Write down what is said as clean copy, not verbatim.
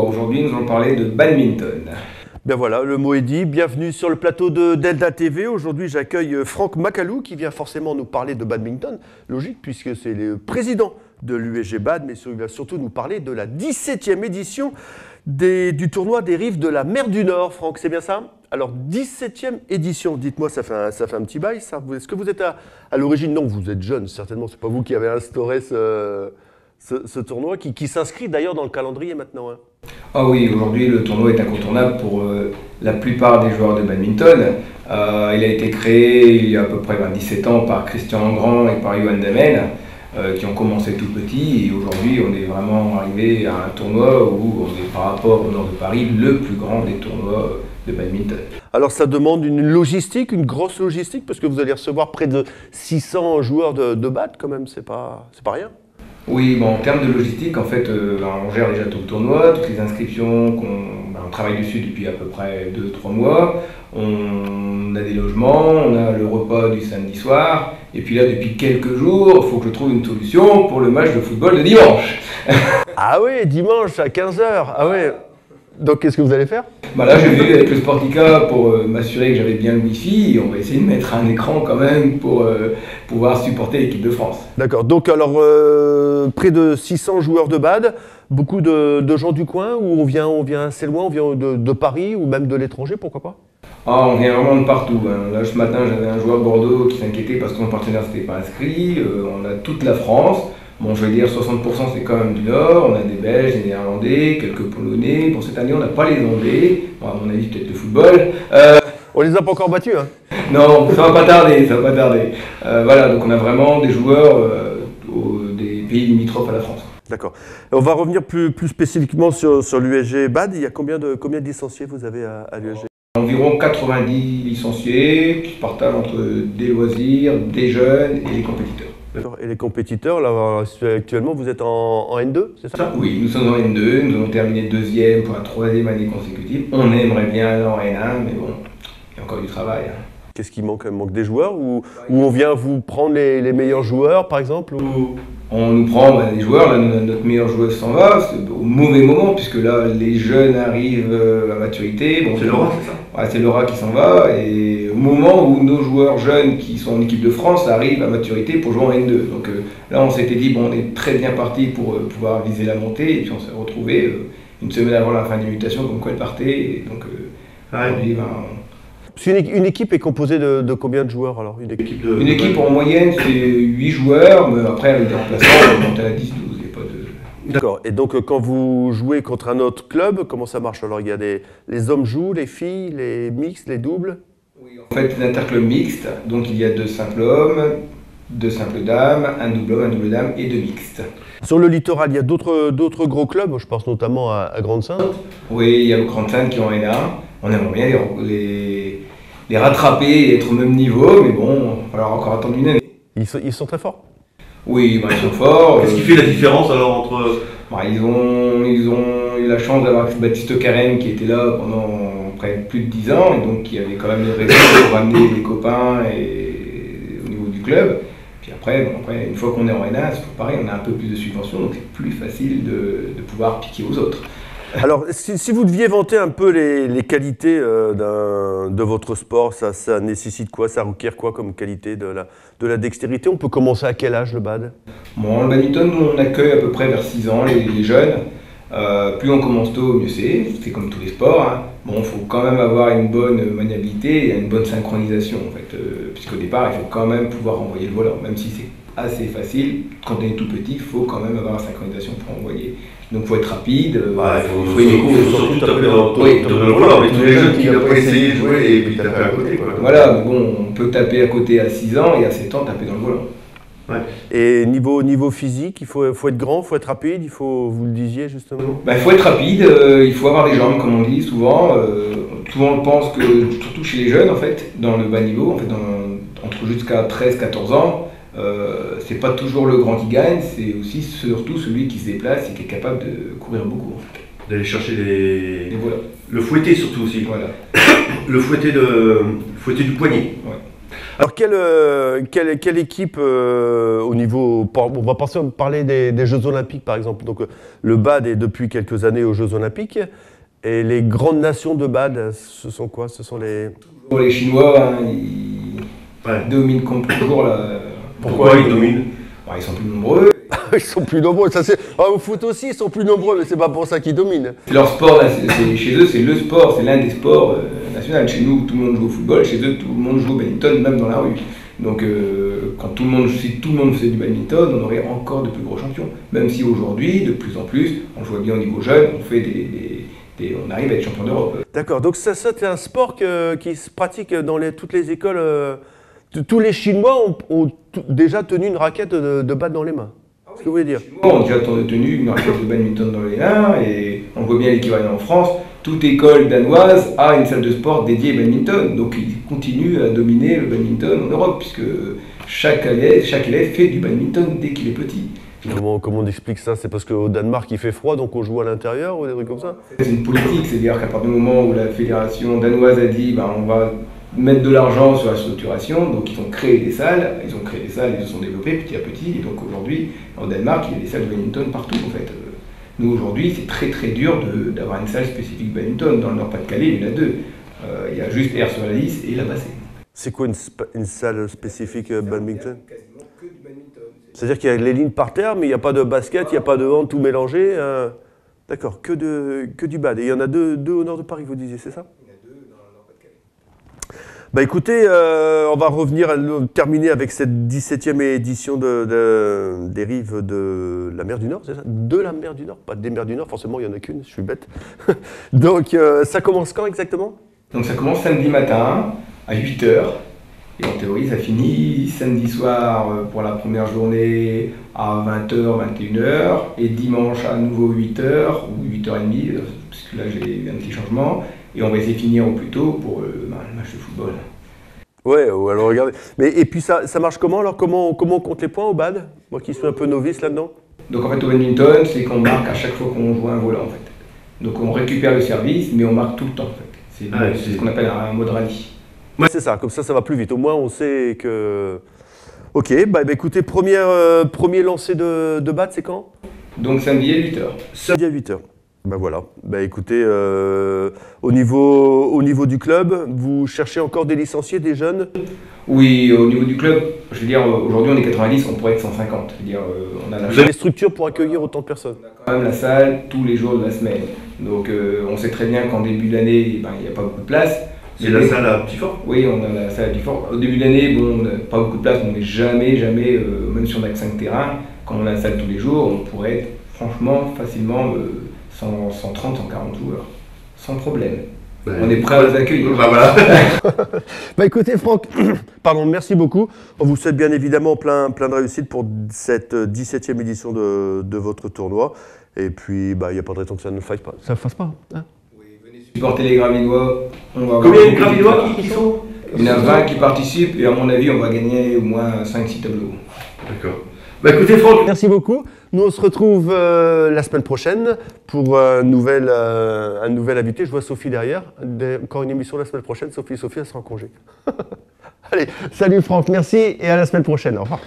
bonjour, aujourd'hui nous allons parler de badminton. Bien voilà, le mot est dit. Bienvenue sur le plateau de Delta TV. Aujourd'hui, j'accueille Franck Macalou qui vient forcément nous parler de badminton. Logique, puisque c'est le président de l'USG Bad, mais il va surtout nous parler de la 17e édition du tournoi des rives de la mer du Nord. Franck, c'est bien ça? Alors, 17e édition, dites-moi, ça fait un petit bail, ça. Est-ce que vous êtes à l'origine? Non, vous êtes jeune, certainement. C'est pas vous qui avez instauré ce tournoi, qui s'inscrit d'ailleurs dans le calendrier maintenant. Hein. Ah oui, aujourd'hui le tournoi est incontournable pour la plupart des joueurs de badminton. Il a été créé il y a à peu près 17 ans par Christian Engrand et par Johan Damen, qui ont commencé tout petit. Et aujourd'hui, on est vraiment arrivé à un tournoi où on est, par rapport au nord de Paris, le plus grand des tournois de badminton. Alors ça demande une logistique, une grosse logistique, parce que vous allez recevoir près de 600 joueurs de bad quand même, c'est pas rien. Oui, bon, en termes de logistique, en fait, on gère déjà tout le tournoi, toutes les inscriptions, on travaille dessus depuis à peu près 2-3 mois. On a des logements, on a le repas du samedi soir, et puis là, depuis quelques jours, il faut que je trouve une solution pour le match de football de dimanche. Ah oui, dimanche à 15 h. Ah ouais. Donc qu'est-ce que vous allez faire? Bah là, j'ai vu avec le Sportica pour m'assurer que j'avais bien le Wi-Fi. On va essayer de mettre un écran quand même pour pouvoir supporter l'équipe de France. D'accord. Donc alors, près de 600 joueurs de bad, beaucoup de gens du coin, où on vient assez loin, on vient de Paris ou même de l'étranger, pourquoi pas? Ah, on vient vraiment de partout. Hein. Là, ce matin, j'avais un joueur de Bordeaux qui s'inquiétait parce que son partenaire ne s'était pas inscrit. On a toute la France. Bon, je vais dire 60% c'est quand même du Nord, on a des Belges, des Néerlandais, quelques Polonais. Bon, cette année, on n'a pas les Anglais. Bon, à mon avis, peut-être le football. On les a pas encore battus, hein? Non, ça va pas tarder, ça va pas tarder. Voilà, donc on a vraiment des joueurs des pays limitrophes à la France. D'accord. On va revenir plus spécifiquement sur l'USG Bad. Il y a combien de licenciés vous avez à l'USG? Environ 90 licenciés qui se partagent entre des loisirs, des jeunes et les compétiteurs. Et les compétiteurs, là, actuellement, vous êtes en N2, c'est ça? Oui, nous sommes en N2, nous avons terminé deuxième pour la 3e année consécutive. On aimerait bien aller en N1, mais bon, il y a encore du travail. Hein. Qu'est-ce qui manque? Il manque des joueurs ou on vient vous prendre les meilleurs joueurs, par exemple On nous prend des joueurs, là, notre meilleure joueuse s'en va, c'est au mauvais moment, puisque là, les jeunes arrivent à maturité. Bon, c'est Laura, c'est ça? Ouais, c'est Laura qui s'en va, et au moment où nos joueurs jeunes qui sont en équipe de France arrivent à maturité pour jouer en N2. Donc là, on s'était dit, bon, on est très bien parti pour pouvoir viser la montée, et puis on s'est retrouvé une semaine avant la fin des mutations, comme quoi elle partait, et donc aujourd'hui, une équipe est composée de combien de joueurs alors? Une équipe en moyenne c'est 8 joueurs, mais après avec des remplaçants on monte à la 10-12, il n'y a pas de... D'accord, et donc quand vous jouez contre un autre club, comment ça marche alors? Il y a les hommes jouent, les filles, les mixtes, les doubles? Oui, en fait c'est un interclub mixte, donc il y a 2 simples hommes, 2 simples dames, un double homme, un double dame et 2 mixtes. Sur le littoral, il y a d'autres gros clubs, je pense notamment à Grande-Synthe. Oui, il y a le Grande-Synthe qui est en N1, on aimerait bien les rattraper et être au même niveau, mais bon, il va falloir encore attendre une année. Ils sont très forts? Oui, ils sont forts. Qu'est-ce qui fait la différence alors entre... Ils ont eu la chance d'avoir Baptiste Carène qui était là pendant près de plus de 10 ans, et donc qui avait quand même les réseaux pour ramener les copains au niveau du club. Puis après, une fois qu'on est en N1, c'est pareil, on a un peu plus de subventions, donc c'est plus facile de pouvoir piquer aux autres. Alors, si vous deviez vanter un peu les qualités de votre sport, ça nécessite quoi? Ça requiert quoi comme qualité? De la dextérité? On peut commencer à quel âge le bad? Bon, le badminton, nous on accueille à peu près vers 6 ans les jeunes. Plus on commence tôt, mieux c'est comme tous les sports. Hein. Bon, il faut quand même avoir une bonne maniabilité et une bonne synchronisation en fait, puisqu'au départ, il faut quand même pouvoir envoyer le volant, même si c'est assez facile. Quand on est tout petit, il faut quand même avoir la synchronisation pour envoyer. Donc il faut être rapide, il faut surtout taper dans le volant, mais tous les jeunes qui n'ont pas essayé de jouer et puis taper à côté. Quoi. Voilà, mais bon, on peut taper à côté à 6 ans et à 7 ans taper dans le volant. Ouais. Et niveau physique, il faut être grand, il faut être rapide, vous le disiez justement? Il faut être rapide, il faut avoir des jambes comme on dit souvent. Souvent on pense que, surtout chez les jeunes en fait, dans le bas niveau, en fait, entre jusqu'à 13-14 ans, c'est pas toujours le grand qui gagne, c'est aussi surtout celui qui se déplace et qui est capable de courir beaucoup. En fait. D'aller chercher voilà. le fouetter surtout aussi. Voilà. Le fouetter du poignet. Ouais. Alors, quelle équipe au niveau... On va parler des Jeux Olympiques, par exemple. Donc, le BAD est depuis quelques années aux Jeux Olympiques. Et les grandes nations de BAD, ce sont quoi? Ce sont les... Pour les Chinois, hein, ils dominent toujours la... Pourquoi ils dominent? Ils sont plus nombreux. Ils sont plus nombreux. Au foot aussi, ils sont plus nombreux, mais c'est pas pour ça qu'ils dominent. C'est leur sport, là, chez eux, c'est le sport, c'est l'un des sports nationaux. Chez nous, tout le monde joue au football, chez eux, tout le monde joue au badminton, même dans la rue. Donc, si tout le monde faisait du badminton, on aurait encore de plus gros champions. Même si aujourd'hui, de plus en plus, on le voit bien au niveau jeune, on arrive à être champion d'Europe. D'accord, donc ça c'est un sport qui se pratique dans toutes les écoles. Tous les Chinois ont déjà tenu une raquette de BAD dans les mains. Ce que vous voulez dire? Les Chinois ont déjà tenu une raquette de badminton dans les mains, et on voit bien l'équivalent en France. Toute école danoise a une salle de sport dédiée au badminton, donc ils continuent à dominer le badminton en Europe, puisque chaque élève fait du badminton dès qu'il est petit. Comment on explique ça? C'est parce qu'au Danemark il fait froid, donc on joue à l'intérieur ou des trucs comme ça? C'est une politique, c'est-à-dire qu'à partir du moment où la fédération danoise a dit on va mettre de l'argent sur la structuration, donc ils ont créé des salles, ils se sont développés petit à petit, et donc aujourd'hui, au Danemark, il y a des salles de badminton partout en fait. Nous aujourd'hui, c'est très très dur d'avoir une salle spécifique badminton. Dans le Nord-Pas-de-Calais, il y en a deux. Il y a juste Air sur la Lys et la Bassée. C'est quoi une salle spécifique badminton? Quasiment que du badminton. C'est-à-dire qu'il y a les lignes par terre, mais il n'y a pas de basket, il n'y a pas de hand, tout mélangé. D'accord, que du bad. Et il y en a deux au nord de Paris, vous disiez, c'est ça? Il y en a deux dans le Nord-Pas-de-Calais. Bah écoutez, on va revenir, terminer avec cette 17e édition des rives de la mer du Nord, c'est ça? De la mer du Nord, pas des mers du Nord, forcément il n'y en a qu'une, je suis bête. Donc ça commence quand exactement? Donc ça commence samedi matin à 8h. Et en théorie, ça finit samedi soir pour la première journée à 20h, 21h, et dimanche à nouveau 8h ou 8h30, parce que là j'ai eu un petit changement, et on va essayer de finir au plus tôt pour le match de football. Ouais, alors regardez. Et puis ça marche comment alors? Comment on compte les points au BAD? Moi qui suis un peu novice là-dedans. Donc en fait au badminton, c'est qu'on marque à chaque fois qu'on joue un volant en fait. Donc on récupère le service, mais on marque tout le temps en fait. C'est ce qu'on appelle un mode rallye. Ouais, c'est ça, comme ça va plus vite. Au moins, on sait que... Ok, bah écoutez, premier lancer de BAD, c'est quand? Donc samedi à 8h. Samedi à 8h. Bah voilà. Bah écoutez, au niveau du club, vous cherchez encore des licenciés, des jeunes? Oui, au niveau du club, je veux dire, aujourd'hui on est 90, on pourrait être 150. Je veux dire, on a la Vous avez des structures pour accueillir autant de personnes? On a quand même la salle tous les jours de la semaine. Donc on sait très bien qu'en début d'année, il n'y a pas beaucoup de place. C'est la salle à Petit-Fort? Oui, on a la salle à Petit-Fort. Au début de l'année, on n'a pas beaucoup de place, on n'est jamais, même si on n'a que 5 terrains, quand on a la salle tous les jours, on pourrait être franchement, facilement 130, 140 joueurs, sans problème. Ouais. On est prêt à les accueillir. Bah voilà. Bah écoutez Franck, pardon, merci beaucoup. On vous souhaite bien évidemment plein de réussite pour cette 17e édition de votre tournoi. Et puis, bah, il n'y a pas de raison que ça ne fasse pas. Ça ne fasse pas, hein? Supporter les Gravelinois. Combien de Gravelinois qui sont? Il y en a 20 qui participent et à mon avis on va gagner au moins 5-6 tableaux. D'accord. Bah écoutez Franck. Merci beaucoup. Nous on se retrouve la semaine prochaine pour un nouvel invité. Je vois Sophie derrière. Encore une émission la semaine prochaine. Sophie elle sera en congé. Allez, salut Franck, merci et à la semaine prochaine. Au revoir.